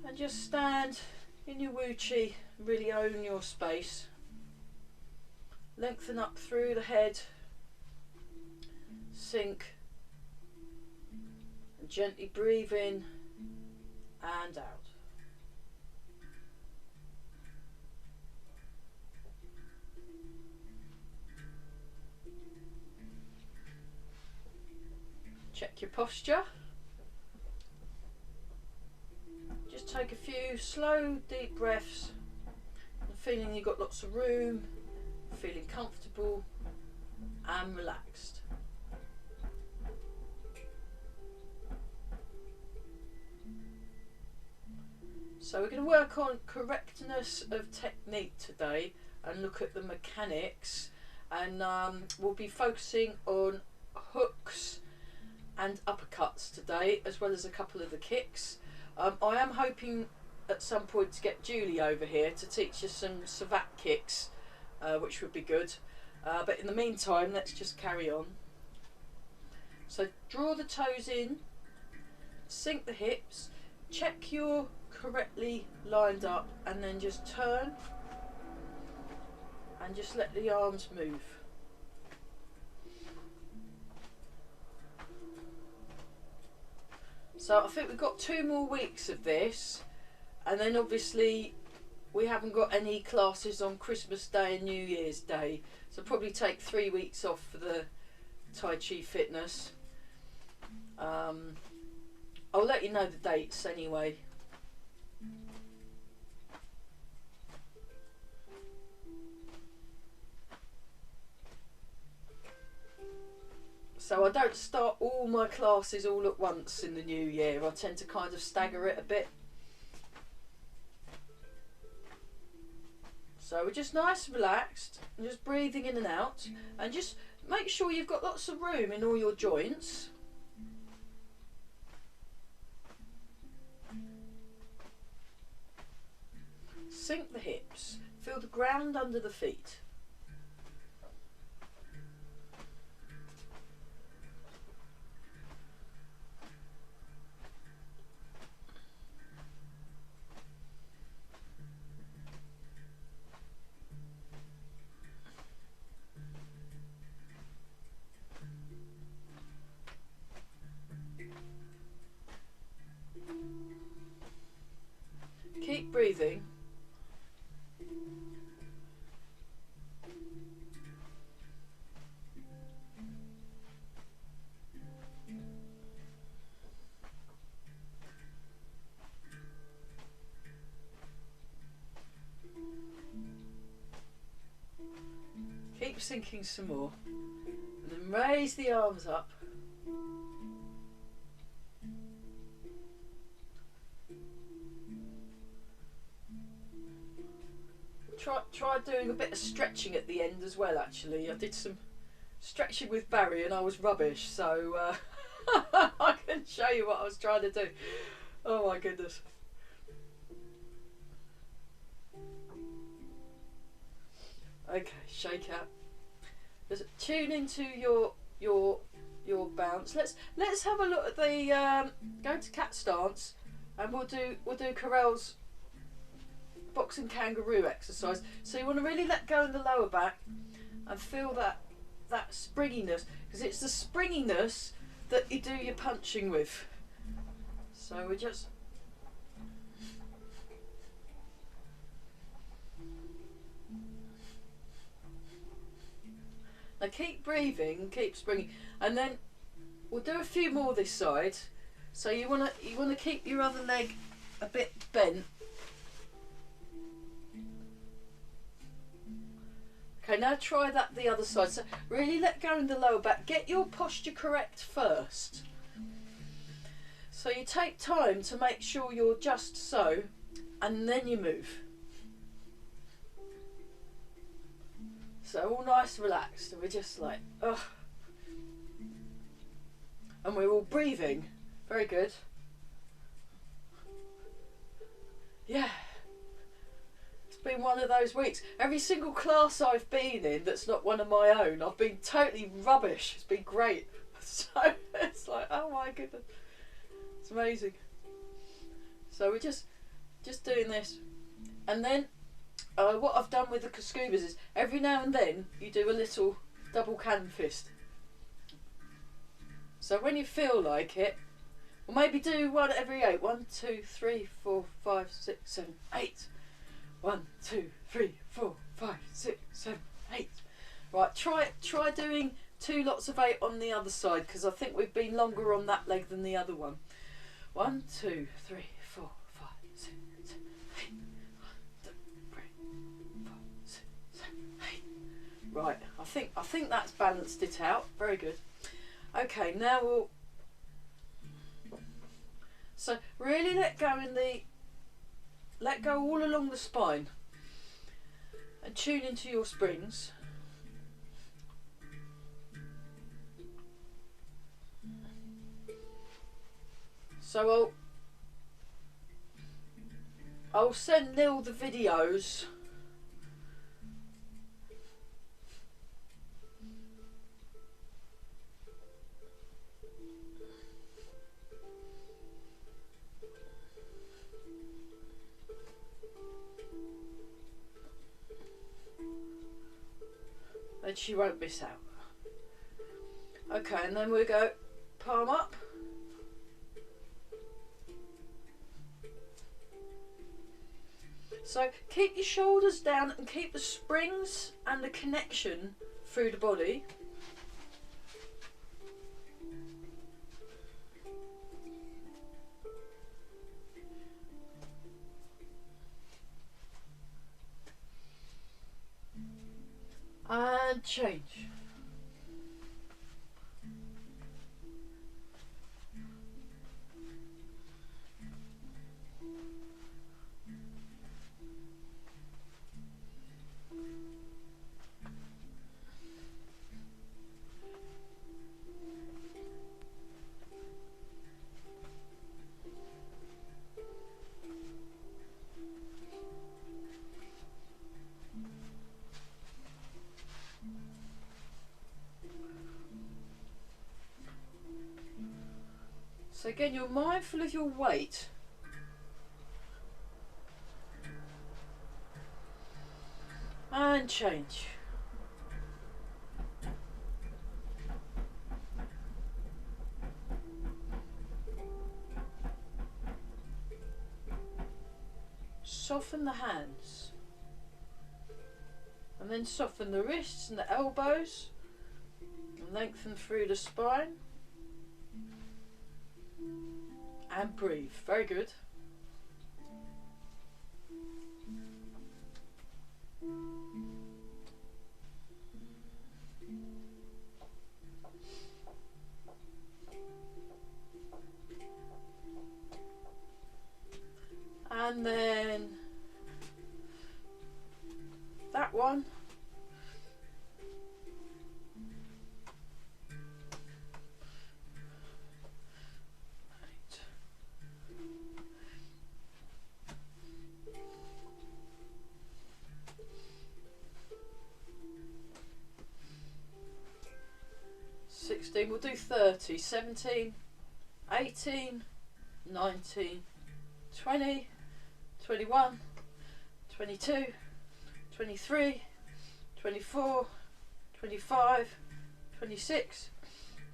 And just stand in your Wu Chi, really own your space. Lengthen up through the head, sink, and gently breathe in and out. Check your posture. Just take a few slow, deep breaths, and feeling you've got lots of room, feeling comfortable and relaxed. So we're going to work on correctness of technique today and look at the mechanics, and we'll be focusing on hooks and uppercuts today, as well as a couple of the kicks. I am hoping at some point to get Julie over here to teach us some savate kicks, which would be good. But in the meantime, let's just carry on. So draw the toes in, sink the hips, check you're correctly lined up, and then just turn and just let the arms move. So I think we've got 2 more weeks of this, and then obviously we haven't got any classes on Christmas Day and New Year's Day, so probably take 3 weeks off for the Tai Chi fitness. I'll let you know the dates anyway. So I don't start all my classes all at once in the new year. I tend to kind of stagger it a bit. So we're just nice and relaxed, and just breathing in and out, and just make sure you've got lots of room in all your joints. Sink the hips, feel the ground under the feet. Keep breathing. Keep sinking some more, and then raise the arms up. Try doing a bit of stretching at the end as well. Actually, I did some stretching with Barry and I was rubbish, so I can show you what I was trying to do. Oh my goodness. Okay, shake out. Just tune into your bounce. Let's have a look at the go to cat stance, and we'll do Carell's boxing kangaroo exercise. So you want to really let go in the lower back and feel that springiness, because it's the springiness that you do your punching with. So we just now keep breathing, keep springing, and then we'll do a few more this side. So you want to keep your other leg a bit bent. Okay, now try that the other side. So really let go in the lower back. Get your posture correct first. So you take time to make sure you're just so, and then you move. So all nice, relaxed, and we're just like, ugh. And we're all breathing. Very good. Yeah. It's been one of those weeks. Every single class I've been in that's not one of my own, I've been totally rubbish. It's been great. So it's like, oh my goodness. It's amazing. So we're just just doing this. And then what I've done with the scubas is every now and then you do a little double cannon fist. So when you feel like it, or maybe do one every 8. 1, 2, 3, 4, 5, 6, 7, 8. 1, 2, 3, 4, 5, 6, 7, 8. Right, try doing 2 lots of 8 on the other side, because I think we've been longer on that leg than the other one. 1, 2, 3, 4, 5, 6, 7, 8. 1, 2, 3, 4, 6, 7, 8. Right, I think that's balanced it out. Very good. Okay, now we'll. So really let go all along the spine and tune into your springs. So I'll send Neil the videos and she won't miss out. Okay, and then we'll go palm up. So keep your shoulders down and keep the springs and the connection through the body. And change. So again, you're mindful of your weight. And change. Soften the hands. And then soften the wrists and the elbows. And lengthen through the spine. And breathe. Very good. And then that one. We'll do 30, 17, 18, 19, 20, 21, 22, 23, 24, 25, 26,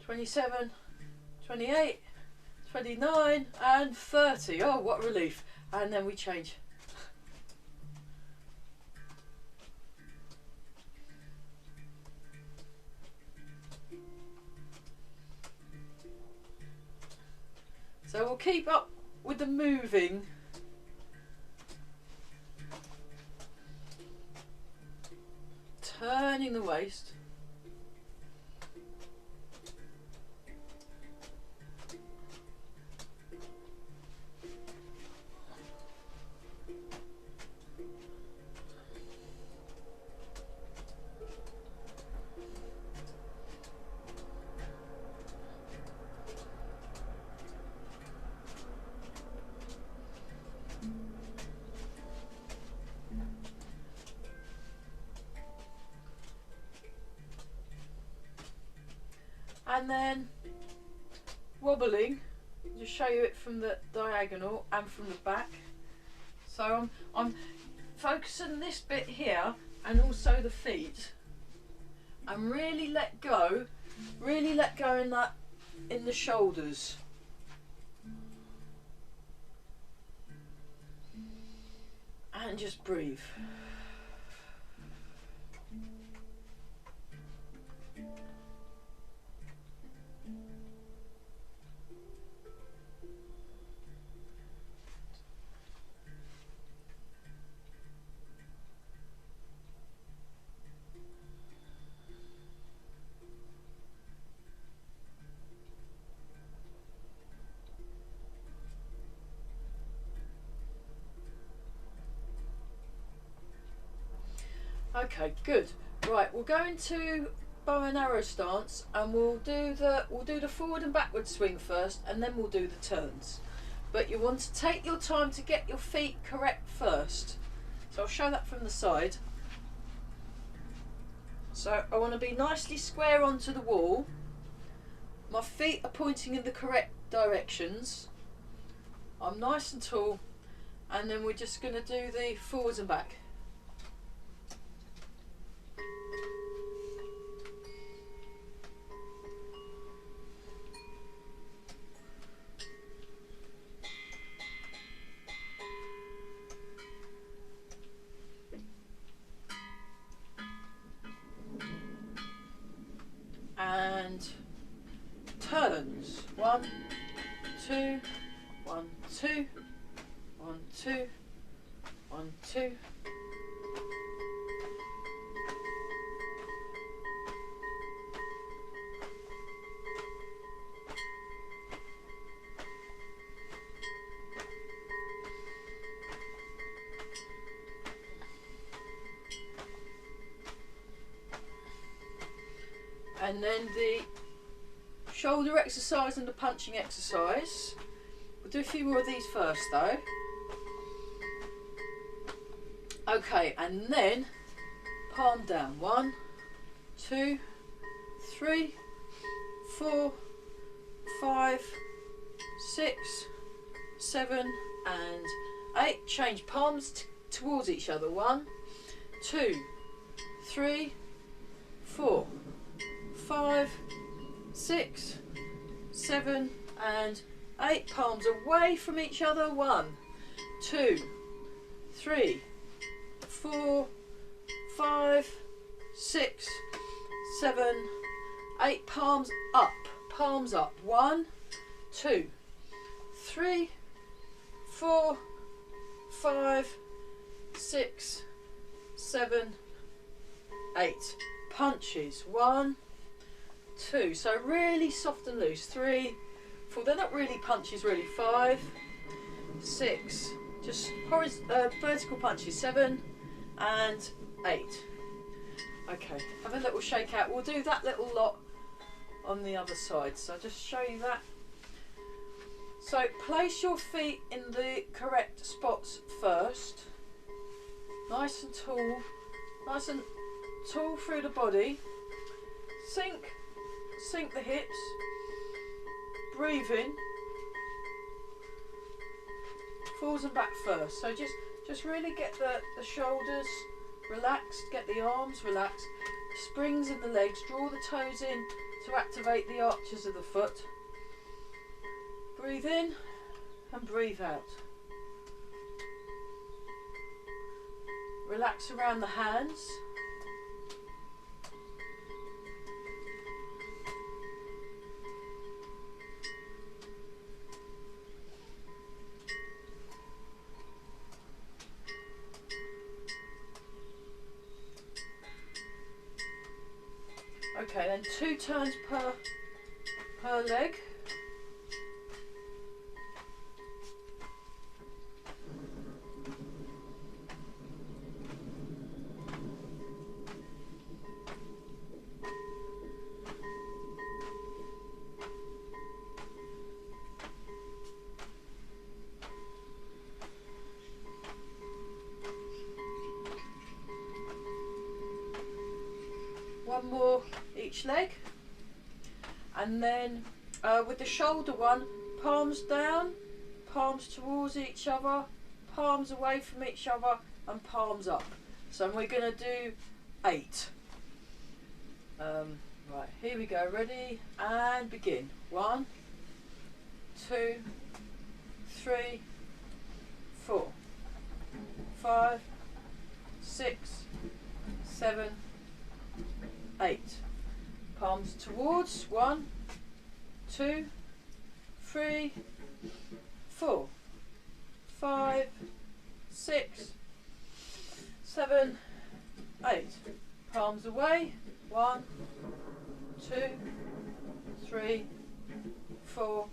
27, 28, 29 and 30. Oh, what a relief. And then we change. So we'll keep up with the moving. Turning the waist. And then wobbling, just show you it from the diagonal and from the back. So I'm focusing this bit here and also the feet, and really let go in that, in the shoulders. And just breathe. Okay, good. Right, we'll go into bow and arrow stance, and we'll do the forward and backward swing first, and then we'll do the turns. But you want to take your time to get your feet correct first. So I'll show that from the side. So I want to be nicely square onto the wall. My feet are pointing in the correct directions. I'm nice and tall, and then we're just going to do the forwards and back. And turns. 1, 2, 1, 2, 1, 2, 1, 2. And then the shoulder exercise and the punching exercise. We'll do a few more of these first though. Okay, and then palm down. 1, 2, 3, 4, 5, 6, 7 and 8. Change palms towards each other. 1, 2, 3, 4, 5, 6, 7 and 8. Palms away from each other. 1, 2, 3, 4, 5, 6, 7, 8. Palms up. Palms up. 1, 2, 3, 4, 5, 6, 7, 8. Punches. 1, 2. So really soft and loose. 3, 4. They're not really punches, really. 5, 6. Just vertical punches. 7 and 8. Okay. Have a little shake out. We'll do that little lot on the other side. So I'll just show you that. So place your feet in the correct spots first. Nice and tall. Nice and tall through the body. Sink the hips. Breathe in. Forwards and back first. So just really get the shoulders relaxed, get the arms relaxed, springs in the legs, draw the toes in to activate the arches of the foot. Breathe in and breathe out. Relax around the hands. Okay, then 2 turns per leg. One more each leg, and then with the shoulder one, palms down, palms towards each other, palms away from each other and palms up. So we're going to do 8. Right, here we go. Ready and begin. 1, 2, 3, 4, 5, 6, 7, 8. Palms towards. 1, 2, 3, 4, 5, 6, 7, 8. Palms away. 1, 2, 3, 4,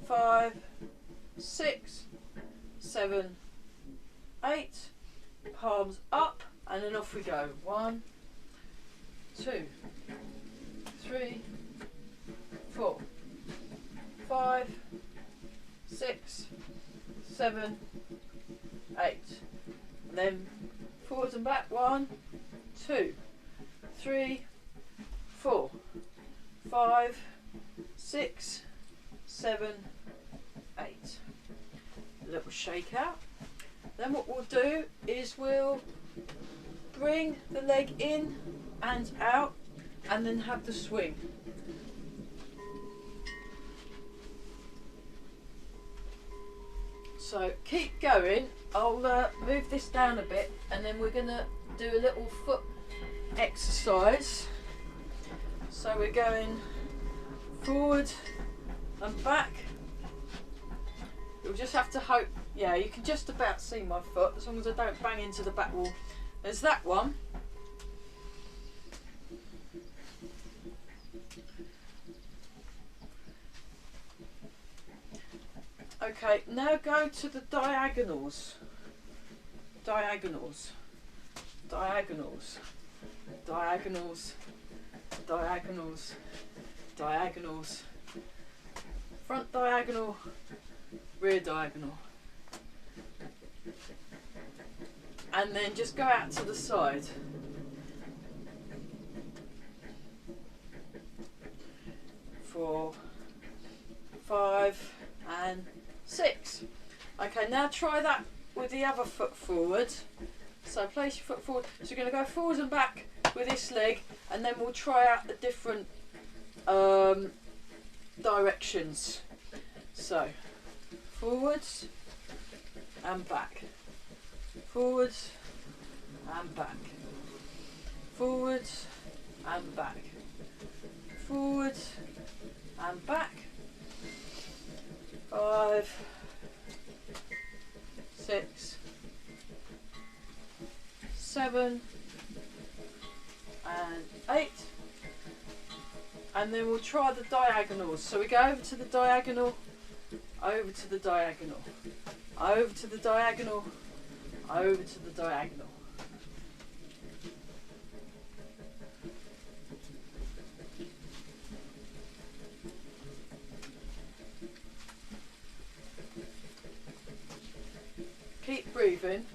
5, 6, 7, 8. Palms up, and then off we go. 1, 2, 3, 4, 5, 6, 7, 8. And then forwards and back. 1, 2, 3, 4, 5, 6, 7, 8. A little shake out. Then what we'll do is we'll bring the leg in and out and then have the swing. So keep going. I'll move this down a bit and then we're going to do a little foot exercise. So we're going forward and back. You'll just have to hope, yeah, you can just about see my foot as long as I don't bang into the back wall. There's that one. Okay, now go to the diagonals. Diagonals. Diagonals. Diagonals. Diagonals. Diagonals. Front diagonal. Rear diagonal. And then just go out to the side. 4, 5 and 6. Okay, now try that with the other foot forward. So place your foot forward. So you're going to go forwards and back with this leg, and then we'll try out the different directions. So forwards and back, forwards and back, forwards and back, forwards and back. 5, 6, 7 and 8. And then we'll try the diagonals. So we go over to the diagonal, over to the diagonal, over to the diagonal, over to the diagonal. Keep breathing.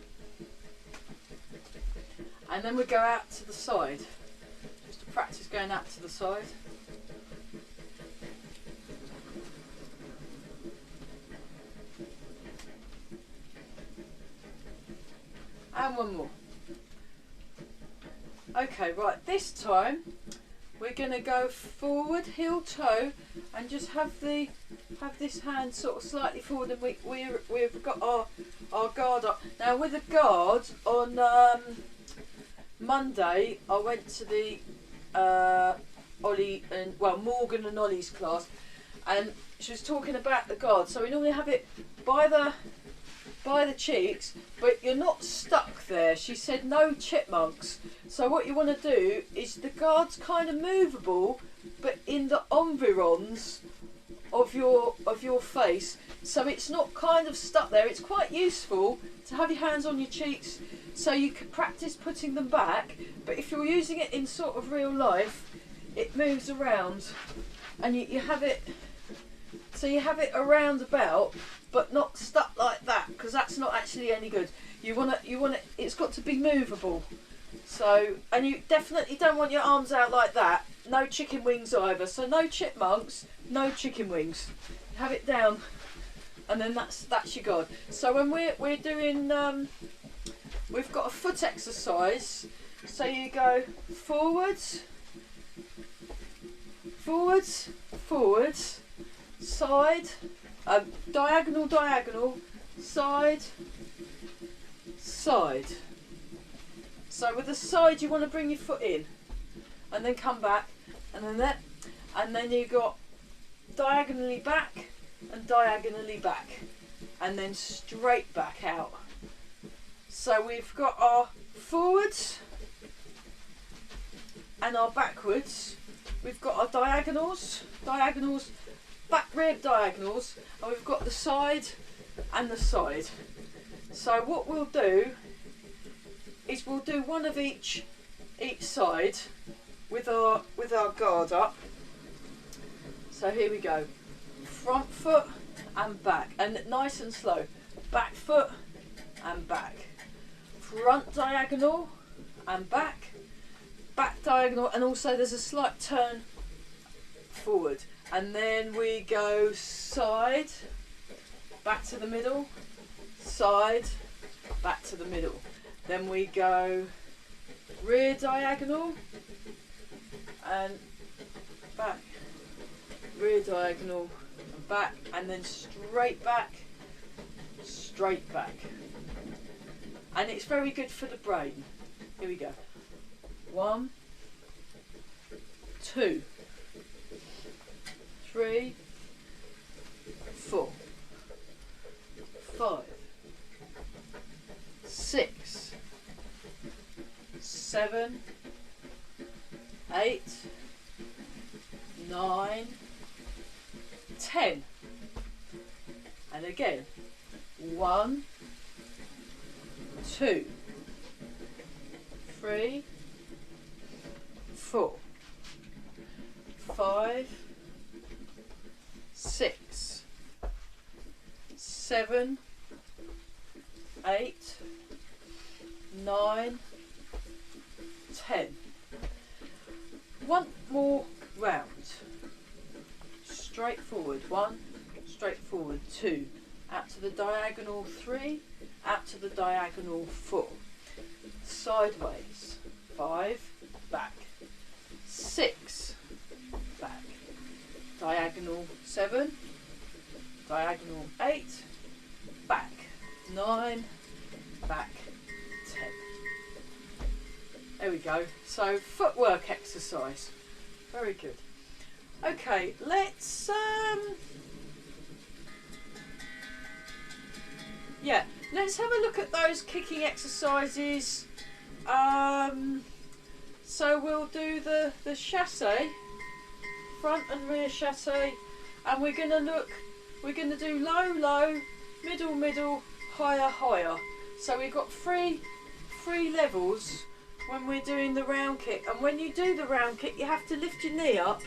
And then we go out to the side. Just to practice going out to the side. And one more. Okay, right, this time we're going to go forward, heel toe, and just have this hand sort of slightly forward, and we've got our guard up. Now with the guard on Monday, I went to the Morgan and Ollie's class, and she was talking about the guard. So we normally have it by the cheeks, but you're not stuck there. She said no chipmunks. So what you want to do is the guard's kind of movable, but in the environs of your face, so it's not kind of stuck there. It's quite useful to have your hands on your cheeks so you can practice putting them back, but if you're using it in sort of real life, it moves around, and you have it, so you have it around about, but not stuck like that, because that's not actually any good. You want it, it's got to be movable. So, and you definitely don't want your arms out like that. No chicken wings either. So no chipmunks, no chicken wings. Have it down and then that's your guard. So when we're doing, we've got a foot exercise. So you go forwards, forwards, forwards, side, diagonal, diagonal, side, side. So with the side you want to bring your foot in and then come back, and then that, and then you got diagonally back and diagonally back, and then straight back out. So we've got our forwards and our backwards. We've got our diagonals, back rib diagonals, and we've got the side and the side. So what we'll do is we'll do one of each side with our guard up. So here we go. Front foot and back, and nice and slow. Back foot and back. Front diagonal and back. Back diagonal, and also there's a slight turn forward. And then we go side, back to the middle, side, back to the middle. Then we go rear diagonal and back, rear diagonal and back, and then straight back, straight back. And it's very good for the brain. Here we go. 1, 2, 3, 4, 5, 6, 7, 8, 9, 10. And again, 1, 2, 3, 4, 5, 6, 7, 8, 9, 10. One more round. Straight forward. 1, straight forward. 2, out to the diagonal. 3, out to the diagonal. 4, sideways. 5, back. 6, back. Diagonal. 7, diagonal. 8, back. 9, back. 10. There we go. So footwork exercise. Very good. Okay, let's let's have a look at those kicking exercises. So we'll do the chassé, front and rear chassé, and we're going to do low, low, middle, middle, higher, higher. So we've got three levels when we're doing the round kick, and when you do the round kick you have to lift your knee up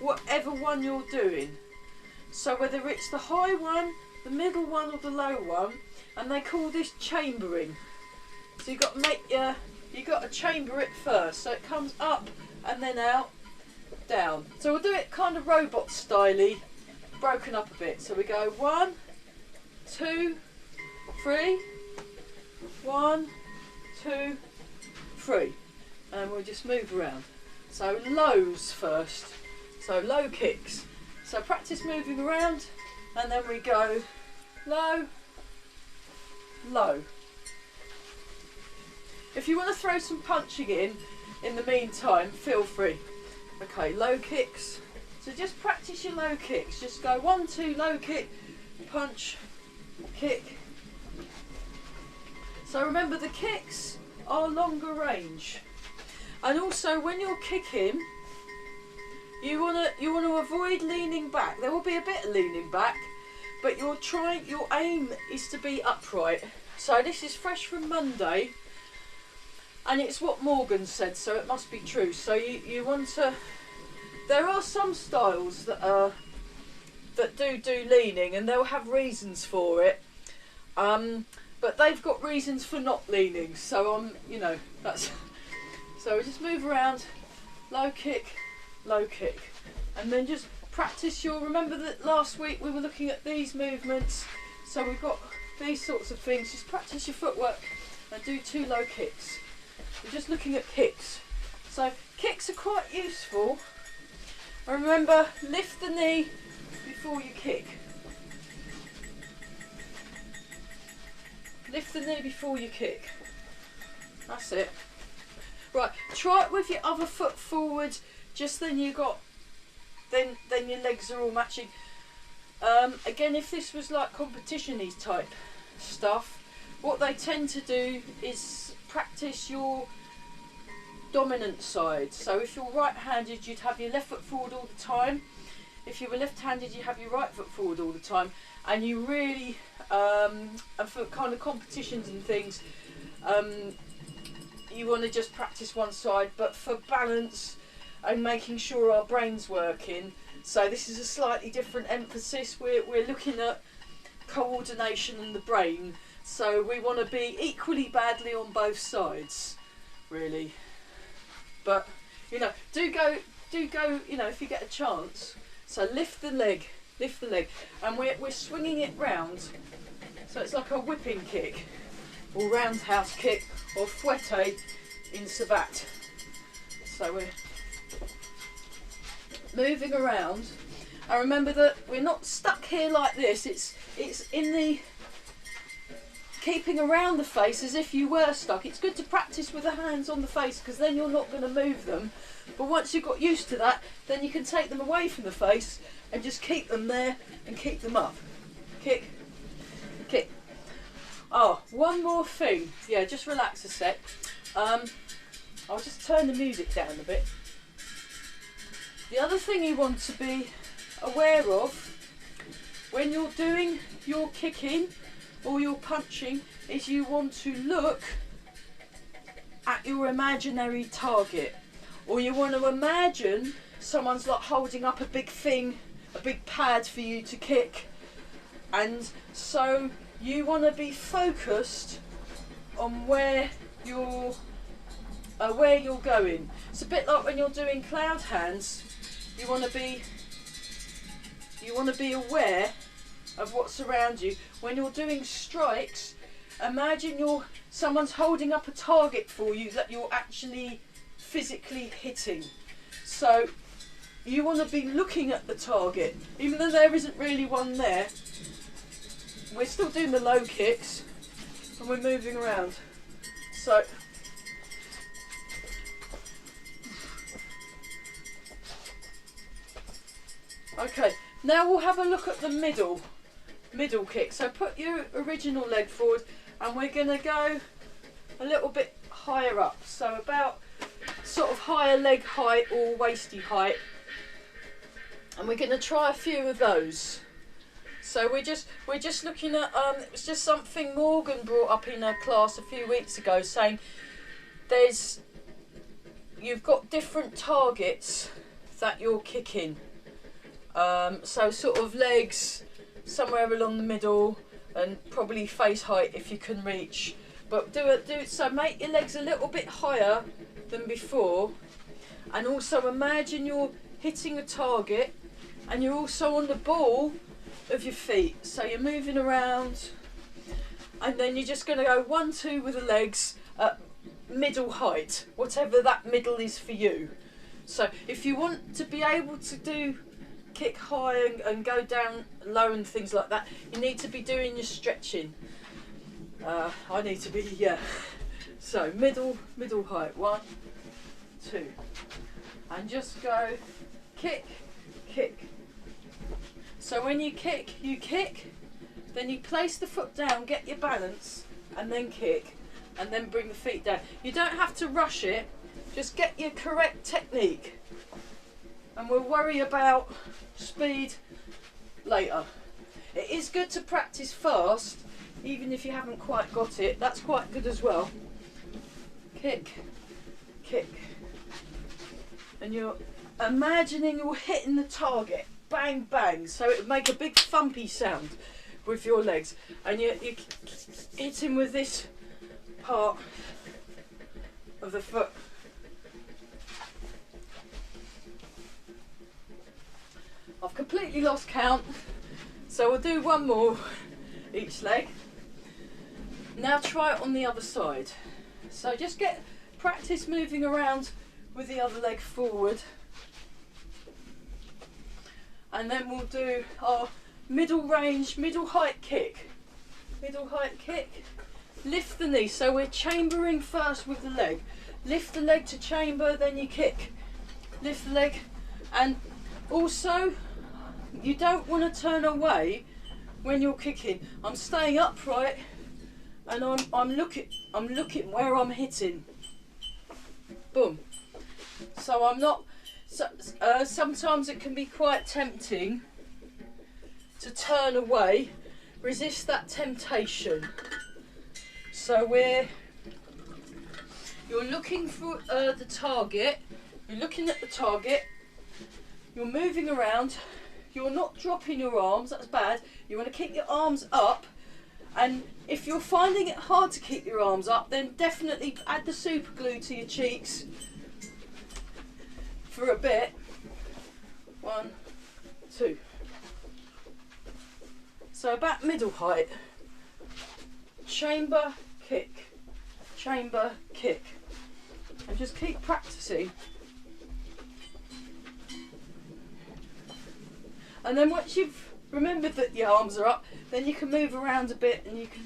whatever one you're doing. So whether it's the high one, the middle one or the low one, and they call this chambering. So you've got to chamber it first, so it comes up and then out, down. So we'll do it kind of robot styley, broken up a bit. So we go 1, 2, 3, 1, 2, 3, and we'll just move around. So lows first, so low kicks. So practice moving around, and then we go low, low. If you want to throw some punching in the meantime, feel free. Okay, low kicks. So just practice your low kicks. Just go 1, 2, low kick, punch, kick. So remember, the kicks are longer range, and also when you're kicking, you want to avoid leaning back. There will be a bit of leaning back, but your aim is to be upright. So this is fresh from Monday, and it's what Morgan said, so it must be true. So you want to. There are some styles that do leaning, and they'll have reasons for it. But they've got reasons for not leaning. So that's. So we just move around, low kick, and then just practice your. Remember that last week we were looking at these movements. So we've got these sorts of things. Just practice your footwork and do 2 low kicks. We're just looking at kicks. So kicks are quite useful. And remember, lift the knee before you kick. Lift the knee before you kick. That's it. Right, try it with your other foot forward, just then you got, then your legs are all matching. Again, if this was like competition-y type stuff, what they tend to do is practice your dominant side. So if you're right-handed, you'd have your left foot forward all the time. If you were left-handed, you have your right foot forward all the time. And you really, and for kind of competitions and things, you want to just practice one side, but for balance and making sure our brain's working. So this is a slightly different emphasis. We're looking at coordination and the brain. So we want to be equally badly on both sides, really. But you know, do go. You know, if you get a chance. So lift the leg, and we're swinging it round. So it's like a whipping kick, or roundhouse kick, or fouette in savate. So we're moving around, and remember that we're not stuck here like this. It's in the keeping around the face as if you were stuck. It's good to practice with the hands on the face, because then you're not going to move them. But once you've got used to that, then you can take them away from the face and just keep them there and keep them up. Kick, kick. Oh, one more thing. Yeah, just relax a sec. I'll just turn the music down a bit. The other thing you want to be aware of when you're doing your kicking or your punching is you want to look at your imaginary target, or you want to imagine someone's like holding up a big thing, a big pad for you to kick, and so you want to be focused on where you're going. It's a bit like when you're doing cloud hands. You want to be aware of what's around you. When you're doing strikes, imagine someone's holding up a target for you that you're actually physically hitting. So you want to be looking at the target, even though there isn't really one there. We're still doing the low kicks and we're moving around. So okay, now we'll have a look at the middle kick. So put your original leg forward, and we're going to go a little bit higher up, so about sort of higher leg height or waisty height, and we're going to try a few of those. So we're just looking at it was just something Morgan brought up in her class a few weeks ago, saying you've got different targets that you're kicking. So sort of legs somewhere along the middle, and probably face height if you can reach. But so make your legs a little bit higher than before, and also imagine you're hitting a target, and you're also on the ball of your feet. So you're moving around, and then you're just going to go 1, 2 with the legs at middle height, whatever that middle is for you. So if you want to be able to kick high and go down low and things like that, you need to be doing your stretching. I need to be, yeah. So middle height, 1, 2, and just go kick, kick. So when you kick, then you place the foot down, get your balance, and then kick, and then bring the feet down. You don't have to rush it, just get your correct technique, and we'll worry about speed later. It is good to practice fast, even if you haven't quite got it. That's quite good as well. Kick, kick, and you're imagining you're hitting the target. Bang, bang. So it would make a big thumpy sound with your legs, and you're hitting with this part of the foot. I've completely lost count, so we'll do one more, each leg. Now try it on the other side. So just practice moving around with the other leg forward. And then we'll do our middle range, middle height kick. Middle height kick. Lift the knee, so we're chambering first with the leg. Lift the leg to chamber, then you kick. Lift the leg, and also you don't want to turn away when you're kicking. I'm staying upright, and I'm looking where I'm hitting. Boom. So I'm not. Sometimes it can be quite tempting to turn away. Resist that temptation. So you're looking for the target. You're looking at the target. You're moving around. You're not dropping your arms. That's bad. You want to keep your arms up. And if you're finding it hard to keep your arms up, then definitely add the super glue to your cheeks for a bit. 1, 2. So about middle height. Chamber, kick. Chamber, kick. And just keep practicing. And then once you've remembered that your arms are up, then you can move around a bit and you can...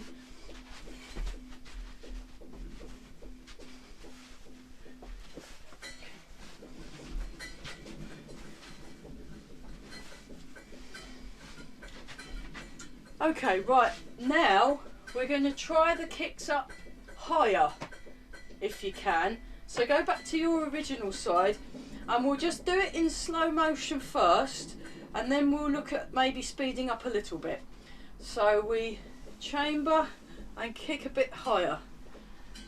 Okay, right, now we're going to try the kicks up higher, if you can. So go back to your original side, and we'll just do it in slow motion first, and then we'll look at maybe speeding up a little bit. So we chamber and kick a bit higher.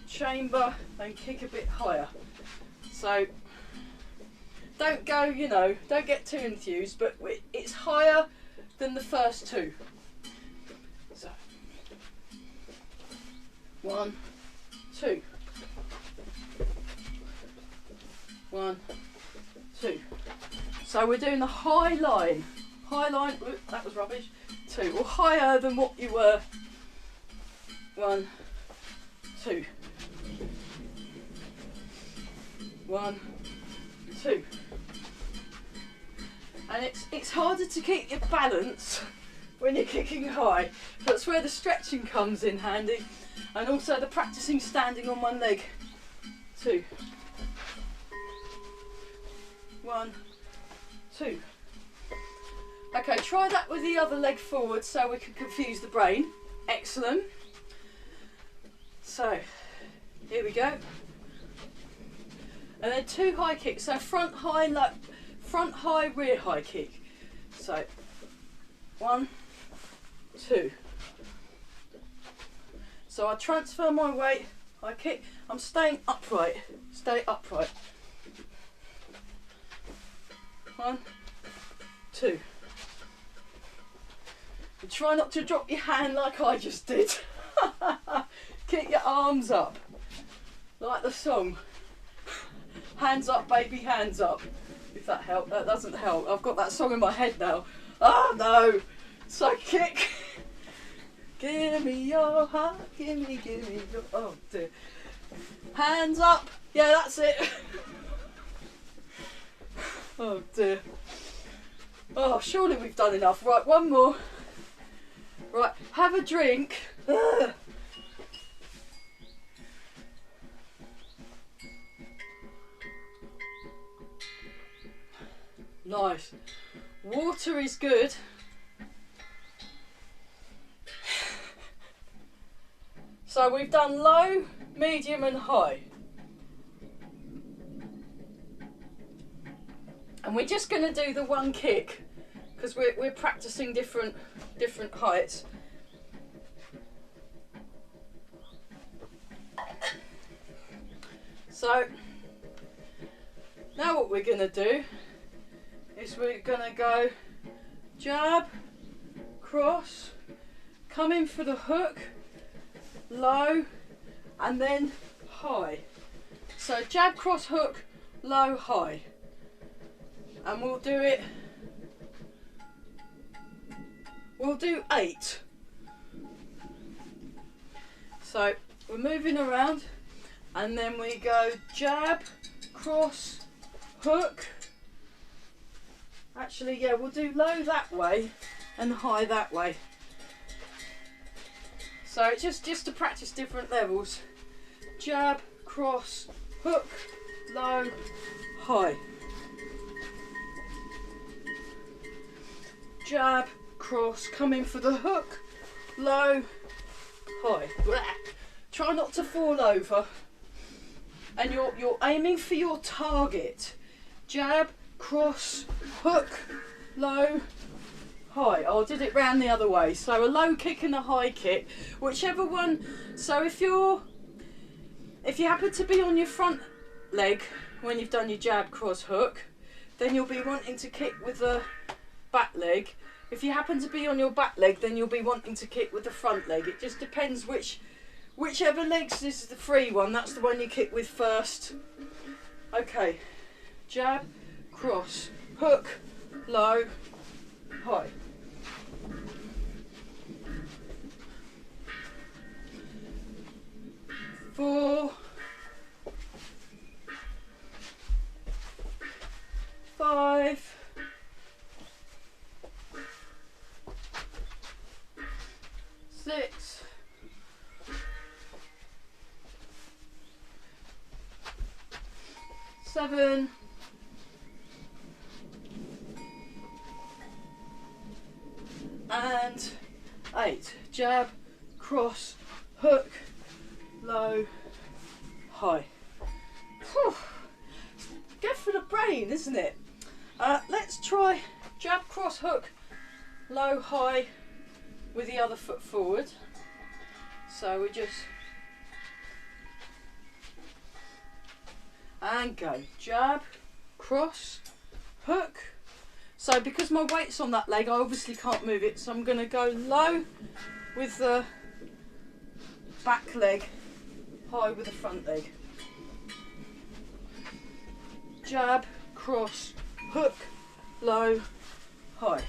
Chamber and kick a bit higher. So don't go, you know, don't get too enthused, but it's higher than the first two. So 1, 2. 1, 2. So we're doing the high line. High line, oops, that was rubbish. 2, or higher than what you were. 1, 2. 1, 2. And it's harder to keep your balance when you're kicking high. That's where the stretching comes in handy, and also the practicing standing on one leg. 2. 1, 2. Okay, try that with the other leg forward so we can confuse the brain. Excellent. So, here we go. And then 2 high kicks. So front high, rear high kick. So 1, 2. So I transfer my weight, I kick, I'm staying upright. Stay upright. 1, 2. And try not to drop your hand like I just did. Keep your arms up. Like the song. Hands up, baby, hands up. If that helped. That doesn't help. I've got that song in my head now. Oh no. So kick. Give me your heart. Give me your... Oh dear. Hands up. Yeah, that's it. Oh dear. Oh, surely we've done enough. Right, one more. Right, have a drink. Ugh. Nice. Water is good. So we've done low, medium and high. And we're just going to do the one kick because we're practicing different heights. So now what we're going to do is we're going to go jab, cross, come in for the hook, low, and then high. So jab, cross, hook, low, high. And we'll do it, we'll do 8. So we're moving around, and then we go jab, cross, hook. Actually, yeah, we'll do low that way and high that way. So it's just to practice different levels. Jab, cross, hook, low, high. Jab, cross, come in for the hook, low, high. Blah. Try not to fall over. And you're aiming for your target. Jab, cross, hook, low, high. Oh, I did it round the other way. So a low kick and a high kick, whichever one. So if you happen to be on your front leg when you've done your jab, cross, hook, then you'll be wanting to kick with the back leg. If you happen to be on your back leg, then you'll be wanting to kick with the front leg. It just depends whichever legs is the free one, that's the one you kick with first. Okay, jab, cross, hook, low, high. Four, 5, 6, 7, 8. Jab, cross, hook, low, high. Whew. Good for the brain, isn't it? Let's try jab, cross, hook, low, high with the other foot forward. So we just and go jab, cross, hook. So because my weight's on that leg, I obviously can't move it, so I'm going to go low with the back leg, high with the front leg. Jab, cross, hook, low, high.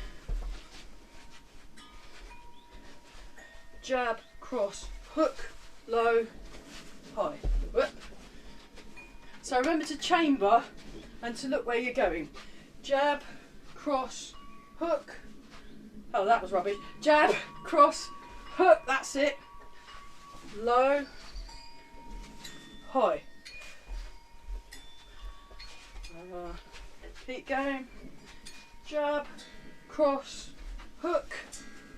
Jab, cross, hook, low, high. Whoop. So remember to chamber and to look where you're going. Jab, cross, hook. Oh, that was rubbish. Jab, cross, hook. That's it. Low, high. Keep going. Jab, cross, hook,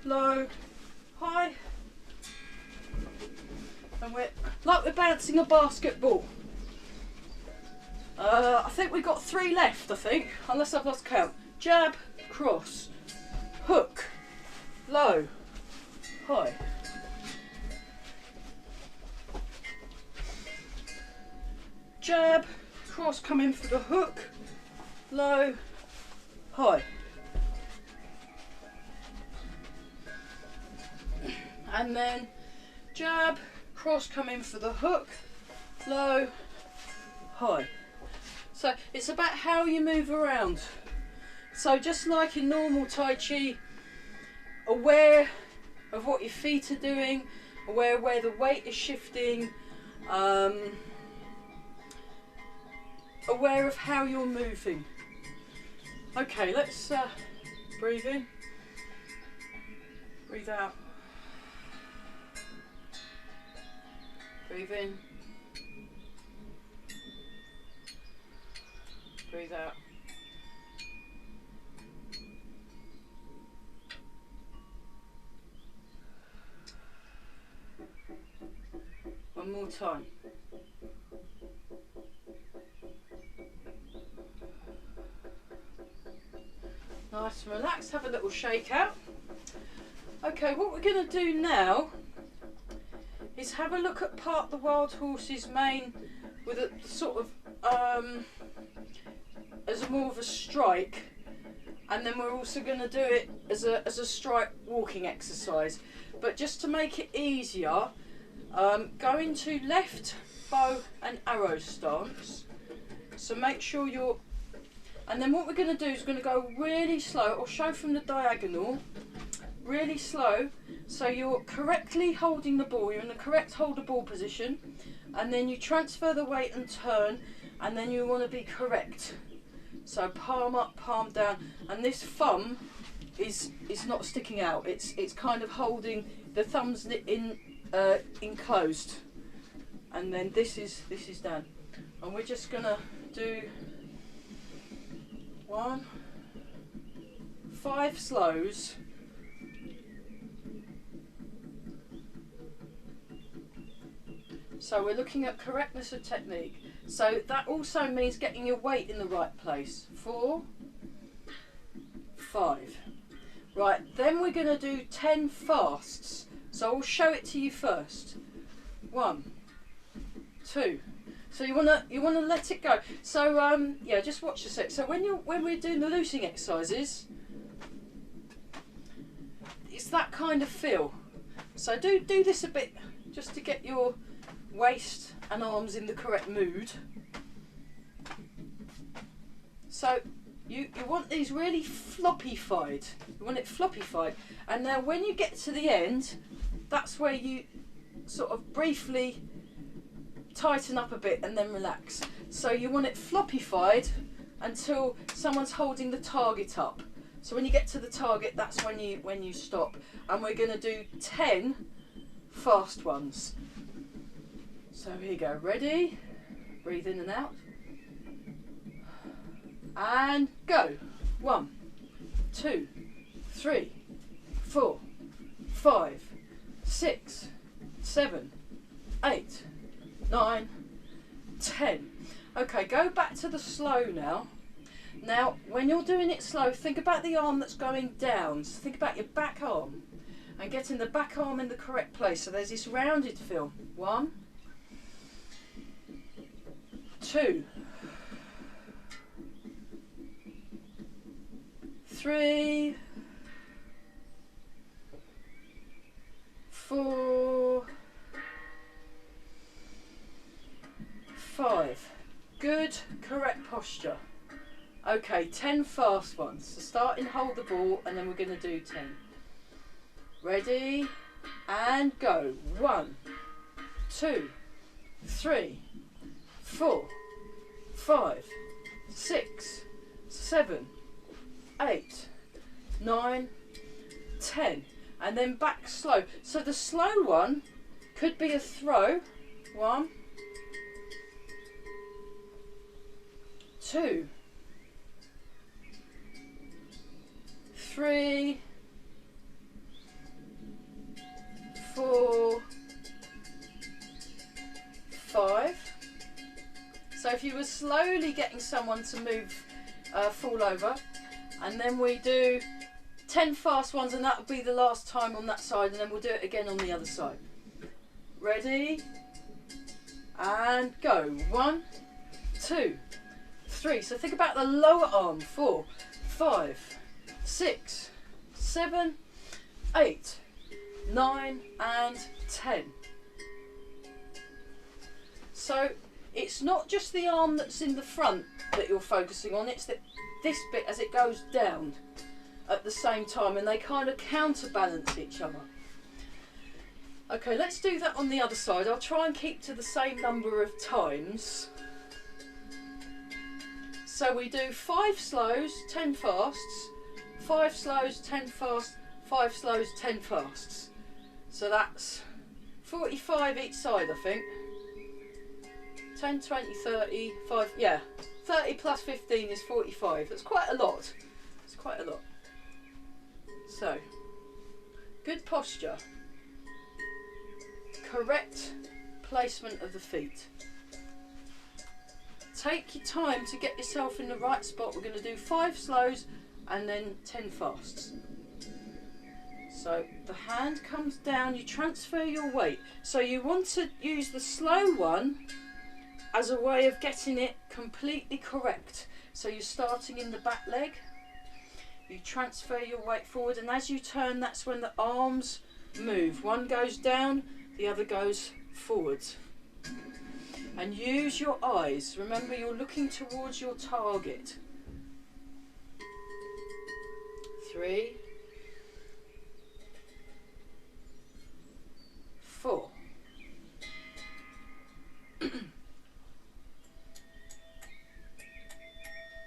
low, high. And we're like we're bouncing a basketball. I think we've got 3 left, I think, unless I've lost count. Jab, cross, hook, low, high. Jab, cross, come in for the hook, low, high. And then jab, cross, come in for the hook, low, high. So it's about how you move around. So just like in normal Tai Chi, aware of what your feet are doing, aware where the weight is shifting, aware of how you're moving. Okay, let's breathe in, breathe out, breathe in, breathe out. One more time. Nice and relaxed, have a little shake out. Okay, what we're going to do now is have a look at part the wild horse's mane with a sort of as more of a strike, and then we're also going to do it as a strike walking exercise. But just to make it easier, go into left bow and arrow stance. So make sure you're, and then what we're going to do is we're going to go really slow. I'll show from the diagonal, really slow. So you're correctly holding the ball, you're in the correct hold the ball position, and then you transfer the weight and turn, and then you want to be correct. So palm up, palm down, and this thumb is not sticking out. It's kind of holding the thumbs in enclosed, and then this is down. And we're just gonna do 5 slows. So we're looking at correctness of technique. So that also means getting your weight in the right place. 4, 5. Right, then we're going to do 10 fasts. So I'll show it to you first. 1, 2. So you wanna let it go. So yeah, just watch a sec. So when we're doing the loosening exercises, it's that kind of feel. So do this a bit just to get your waist and arms in the correct mood. So you want these really floppy-fied. You want it floppy-fied. And now when you get to the end, that's where you sort of briefly tighten up a bit and then relax. So you want it floppy-fied until someone's holding the target up. So when you get to the target, that's when you stop. And we're going to do 10 fast ones. So here you go. Ready? Breathe in and out. And go. 1, 2, 3, 4, 5, 6, 7, 8, 9, 10. Okay, go back to the slow now. Now, when you're doing it slow, think about the arm that's going down. So think about your back arm and getting the back arm in the correct place. So there's this rounded feel. 1, 2, 3, 4, 5. Good, correct posture. Okay, 10 fast ones. So start and hold the ball, and then we're going to do 10. Ready? And go. 1, 2, 3, 4, 5, 6, 7, 8, 9, 10. And then back slow. So the slow one could be a throw. 1, 2, 3, 4, 5. So if you were slowly getting someone to move, fall over, and then we do 10 fast ones, and that will be the last time on that side, and then we'll do it again on the other side. Ready? And go. 1, 2, 3. So think about the lower arm. 4, 5, 6, 7, 8, 9, and 10. So it's not just the arm that's in the front that you're focusing on, it's this bit as it goes down at the same time, and they kind of counterbalance each other. Okay, let's do that on the other side. I'll try and keep to the same number of times. So we do 5 slows, 10 fasts, 5 slows, 10 fasts, 5 slows, 10 fasts. So that's 45 each side, I think. 10, 20, 30, 5, yeah. 30 plus 15 is 45. That's quite a lot. It's quite a lot. So, good posture. Correct placement of the feet. Take your time to get yourself in the right spot. We're going to do 5 slows and then 10 fasts. So the hand comes down, you transfer your weight. So you want to use the slow one as a way of getting it completely correct. So you're starting in the back leg, you transfer your weight forward, and as you turn, that's when the arms move. One goes down, the other goes forwards. And use your eyes. Remember, you're looking towards your target. 3, 4,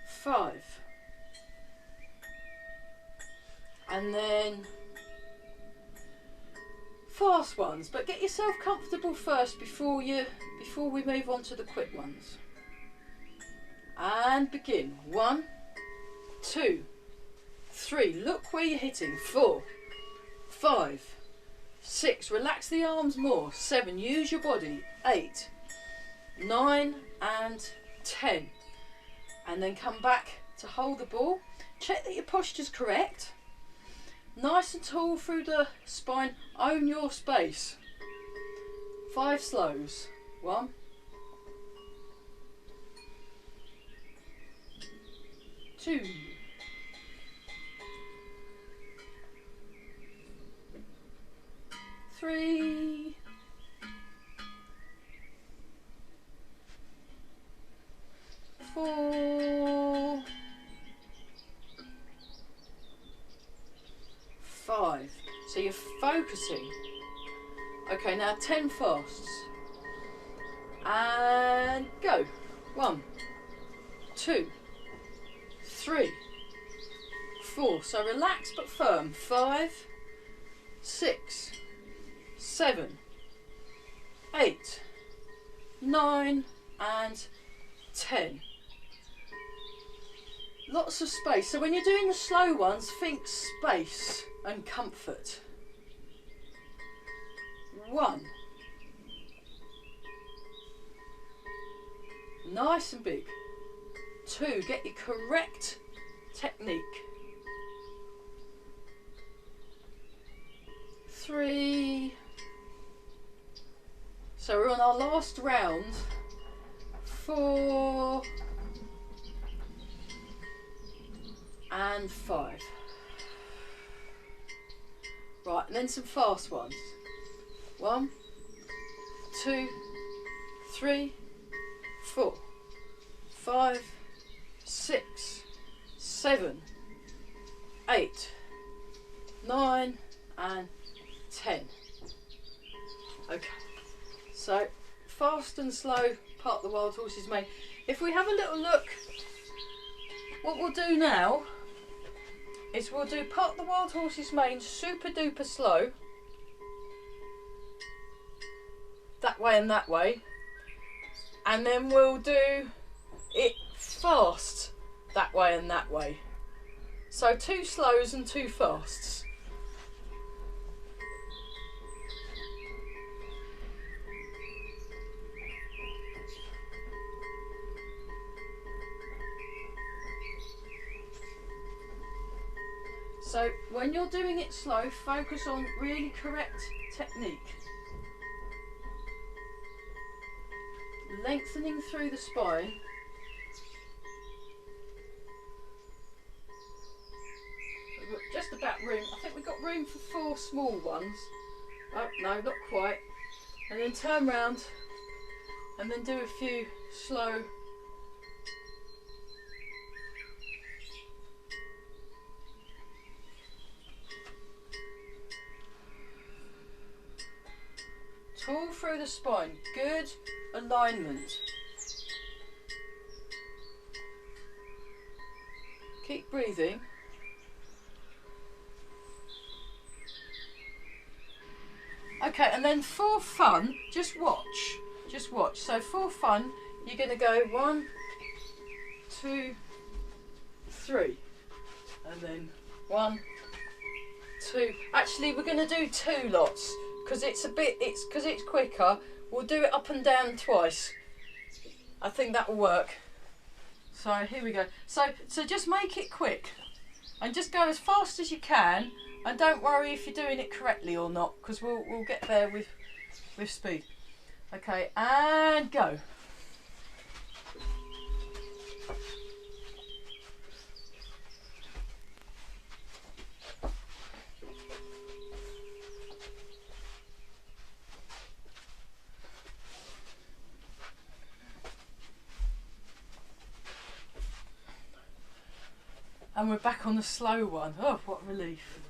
5, and then fast ones, but get yourself comfortable first before we move on to the quick ones. And begin. 1, 2, 3, look where you're hitting. 4, 5, 6, relax the arms more. 7, use your body. 8, 9 and 10. And then come back to hold the ball. Check that your posture's correct. Nice and tall through the spine. Own your space. 5 slows. 1, 2, 3, 4, 5. So you're focusing. Okay, now 10 fasts. And go. 1, 2, 3, 4. So relax but firm. 5, 6, 7, 8, 9 and 10. Lots of space. So when you're doing the slow ones, think space and comfort. 1. Nice and big. 2. Get your correct technique. 3. So we're on our last round. 4 and 5. Right, and then some fast ones. 1, 2, 3, 4, 5, 6, 7, 8, 9 and 10. Okay, so fast and slow, part the wild horse's mane. If we have a little look, what we'll do now is we'll do part the wild horse's mane super duper slow, that way and that way, and then we'll do it fast that way and that way. So 2 slows and 2 fasts. So when you're doing it slow, focus on really correct technique. Lengthening through the spine. We've got just about room. I think we've got room for 4 small ones. Oh, no, not quite. And then turn round and then do a few slow. Tall through the spine, good alignment. Keep breathing. Okay, and then for fun, just watch. Just watch. So for fun, you're going to go 1, 2, 3. And then 1, 2. Actually, we're going to do 2 lots. Because it's quicker, we'll do it up and down twice. I think that will work. So here we go. So just make it quick, and just go as fast as you can, and don't worry if you're doing it correctly or not, because we'll get there with speed. Okay, and go. And we're back on the slow one. Oh, what relief.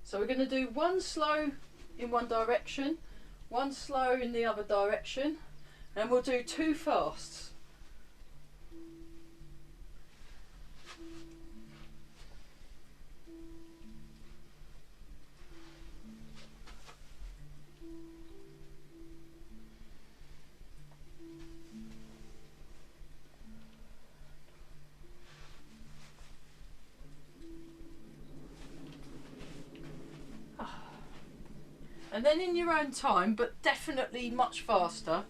So we're going to do one slow in one direction, one slow in the other direction, and we'll do 2 fasts. And then in your own time, but definitely much faster.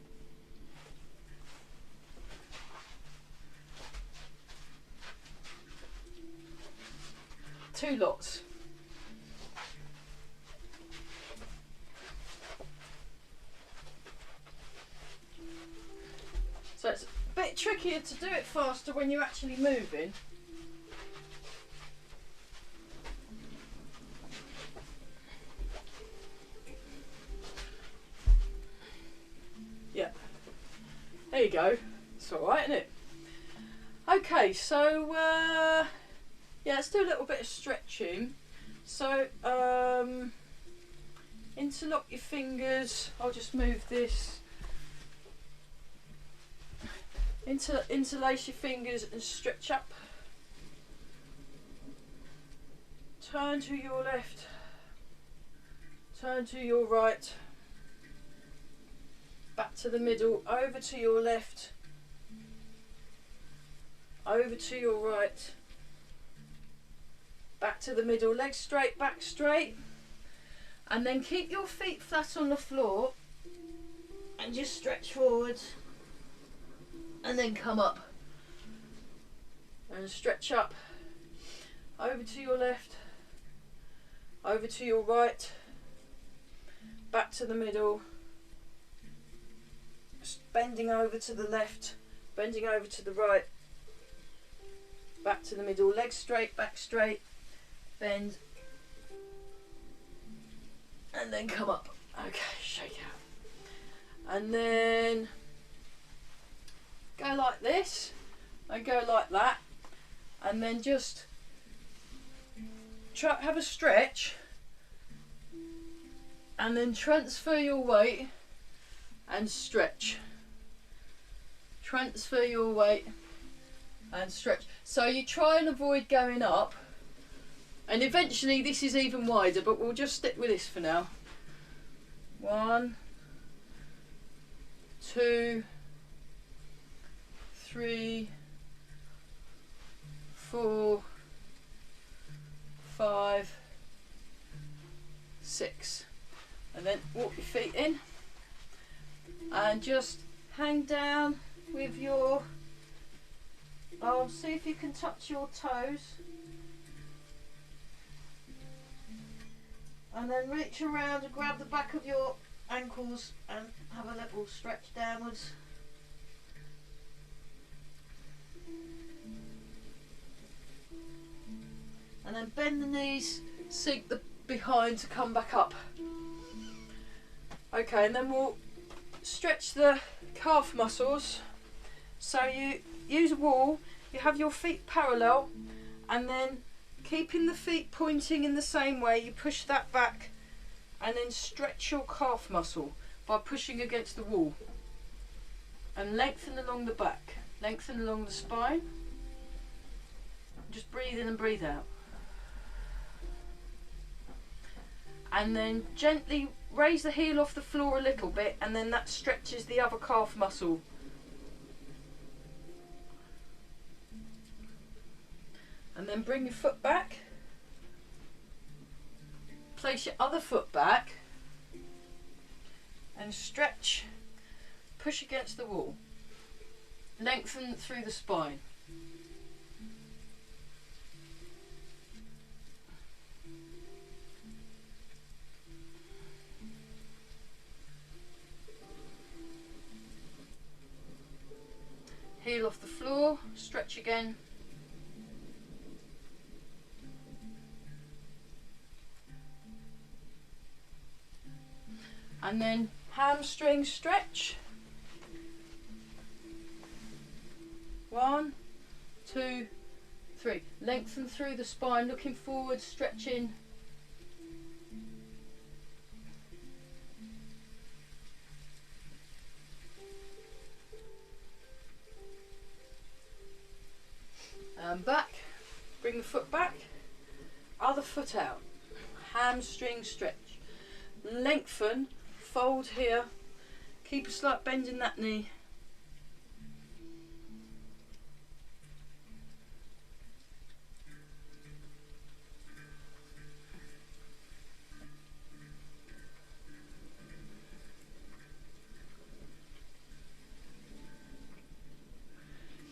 Two lots. So it's a bit trickier to do it faster when you're actually moving. Yeah, there you go. It's alright, isn't it? Okay, so yeah, let's do a little bit of stretching. So interlock your fingers. I'll just move this. Interlace your fingers and stretch up. Turn to your left. Turn to your right. Back to the middle, over to your left, over to your right, back to the middle, legs straight, back straight, and then keep your feet flat on the floor and just stretch forward and then come up and stretch up, over to your left, over to your right, back to the middle, bending over to the left, bending over to the right, back to the middle, legs straight, back straight, bend, and then come up. Okay, shake out. And then go like this, and go like that, and then just try have a stretch, and then transfer your weight and stretch. Transfer your weight and stretch. So you try and avoid going up, and eventually this is even wider, but we'll just stick with this for now. 1, 2, 3, 4, 5, 6, and then walk your feet in and just hang down with your arms. See if you can touch your toes, and then reach around and grab the back of your ankles and have a little stretch downwards. And then bend the knees, sink the behind to come back up. Okay, and then we'll stretch the calf muscles. So you use a wall, you have your feet parallel, and then keeping the feet pointing in the same way, you push that back and then stretch your calf muscle by pushing against the wall. And lengthen along the back, lengthen along the spine. Just breathe in and breathe out. And then gently raise the heel off the floor a little bit, and then that stretches the other calf muscle. And then bring your foot back. Place your other foot back and stretch. Push against the wall. Lengthen through the spine. Heel off the floor, stretch again. And then hamstring stretch. 1, 2, 3. Lengthen through the spine, looking forward, stretching. And back, bring the foot back, other foot out, hamstring stretch, lengthen, fold here, keep a slight bend in that knee.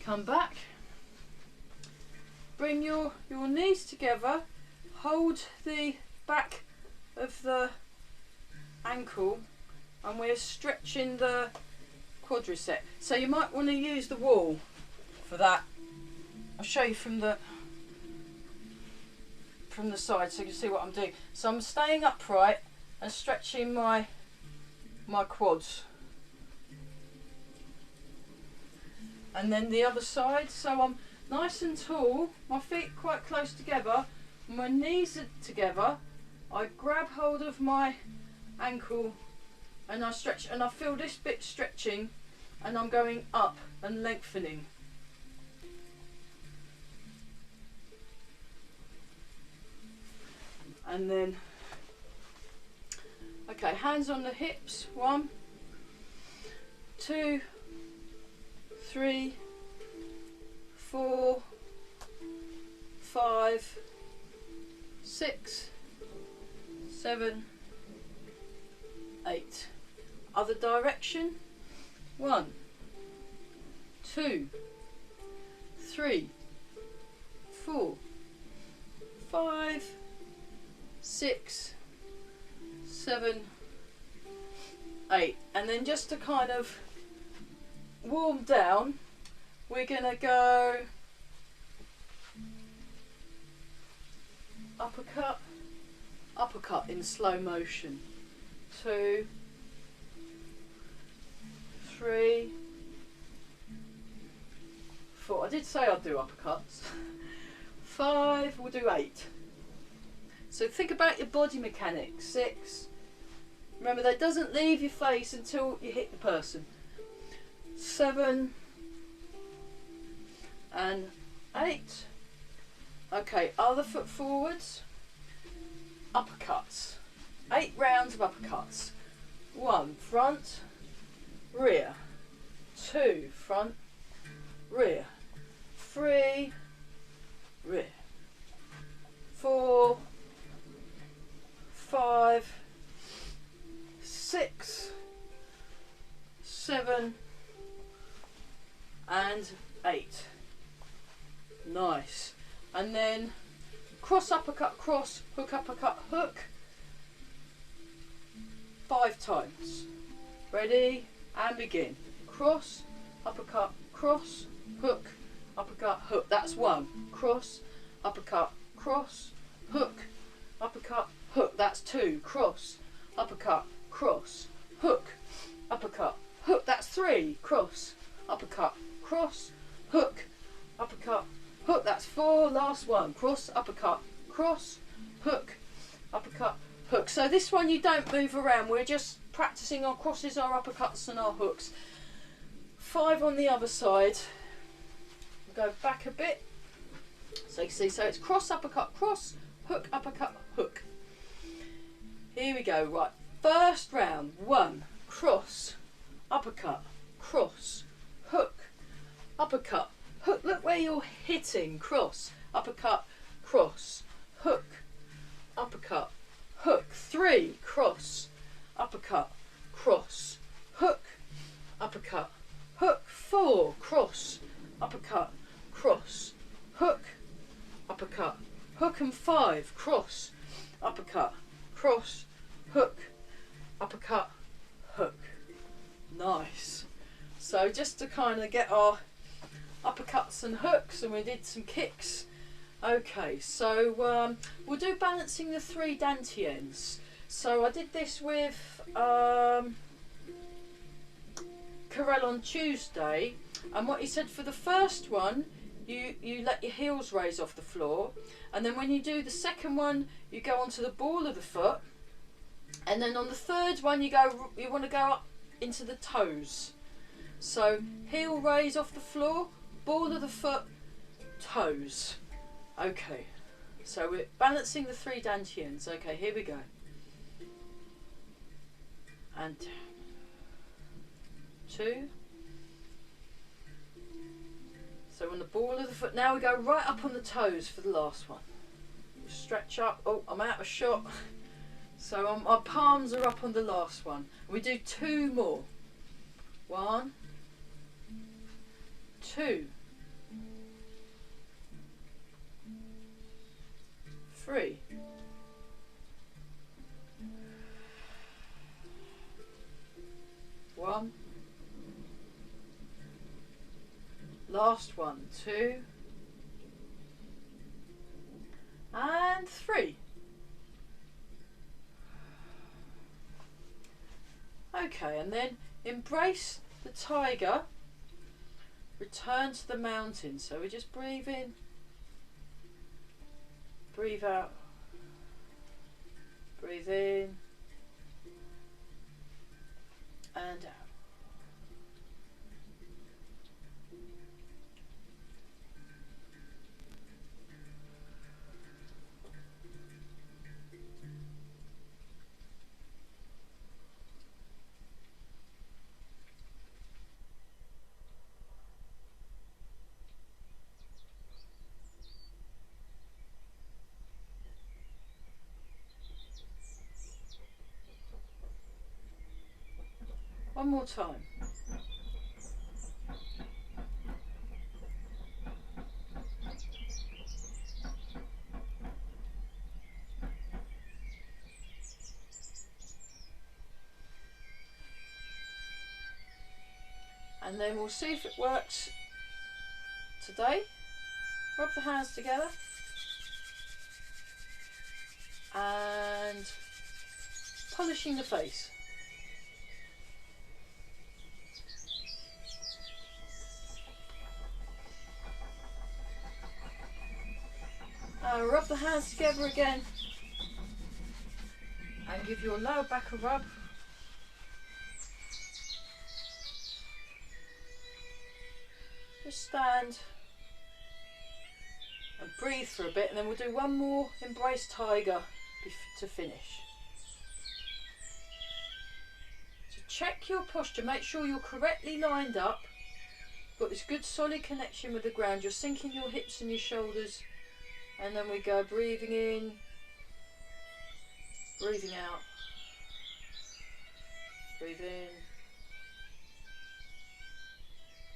Come back, bring your knees together, hold the back of the ankle, and we're stretching the quadricep. So you might want to use the wall for that. I'll show you from the side so you can see what I'm doing. So I'm staying upright and stretching my quads. And then the other side, so I'm nice and tall, my feet quite close together, my knees are together, I grab hold of my ankle and I stretch, and I feel this bit stretching, and I'm going up and lengthening. And then, okay, hands on the hips, 1, 2, 3, 4, 5, 6, 7, 8. Other direction. 1, 2, 3, 4, 5, 6, 7, 8. And then just to kind of warm down, we're going to go uppercut, uppercut in slow motion. 2, 3, 4. I did say I'd do uppercuts. 5, we'll do 8. So think about your body mechanics. 6. Remember, that doesn't leave your face until you hit the person. 7 and 8. Okay, other foot forwards. Uppercuts. 8 rounds of uppercuts. 1, front, rear. 2, front, rear. 3, rear. 4, 5, 6, 7 and 8. Nice. And then cross, uppercut, cross, hook, uppercut, hook. 5 times. Ready? And begin. Cross, uppercut, cross, hook, uppercut, hook. That's 1. Cross, uppercut, cross, hook, uppercut, hook. That's 2. Cross, uppercut, cross, hook, uppercut, hook. That's 3. Cross, uppercut, cross, hook, uppercut, hook. That's 4. Last one. Cross, uppercut, cross, hook, uppercut, hook. So this one you don't move around. We're just practicing our crosses, our uppercuts and our hooks. 5 on the other side. We'll go back a bit. So you see, so it's cross, uppercut, cross, hook, uppercut, hook. Here we go. Right. First round. 1. Cross, uppercut, cross, hook, uppercut, hook. Look where you're hitting. Cross, uppercut, cross, hook, uppercut, hook. 3. Cross, uppercut, cross, hook, uppercut, hook. 4. Cross, uppercut, cross, hook, uppercut, hook. And 5. Cross, uppercut, cross, hook, uppercut, hook. Nice. So just to kind of get our uppercuts and hooks, and we did some kicks. Okay, so we'll do balancing the 3 dantians. So I did this with Carell on Tuesday, and what he said for the first one, you let your heels raise off the floor, and then when you do the second one, you go onto the ball of the foot, and then on the third one you want to go up into the toes. So heel raise off the floor, ball of the foot toes. Okay, so we're balancing the 3 dantians. Okay, here we go. And 2. So on the ball of the foot, now we go right up on the toes for the last one. Stretch up. Oh, I'm out of shot. So my palms are up on the last one. We do 2 more. 1, 2, 3. One. Last one. 2. And 3. Okay, and then embrace the tiger. Return to the mountain. So we just breathe in, breathe out, breathe in and out. One more time. And then we'll see if it works today. Rub the hands together and polishing the face. Rub the hands together again and give your lower back a rub. Just stand and breathe for a bit, and then we'll do one more embrace tiger to finish. So check your posture, make sure you're correctly lined up, got this good solid connection with the ground, you're sinking your hips and your shoulders, and then we go breathing in, breathing out, breathe in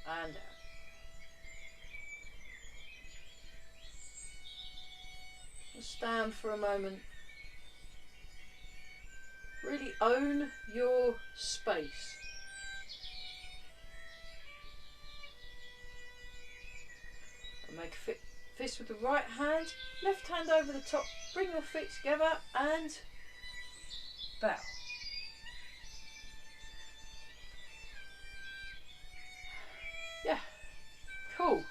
and out. Stand for a moment. Really own your space. And make a fist with the right hand, left hand over the top, bring your feet together and bow. Yeah, cool.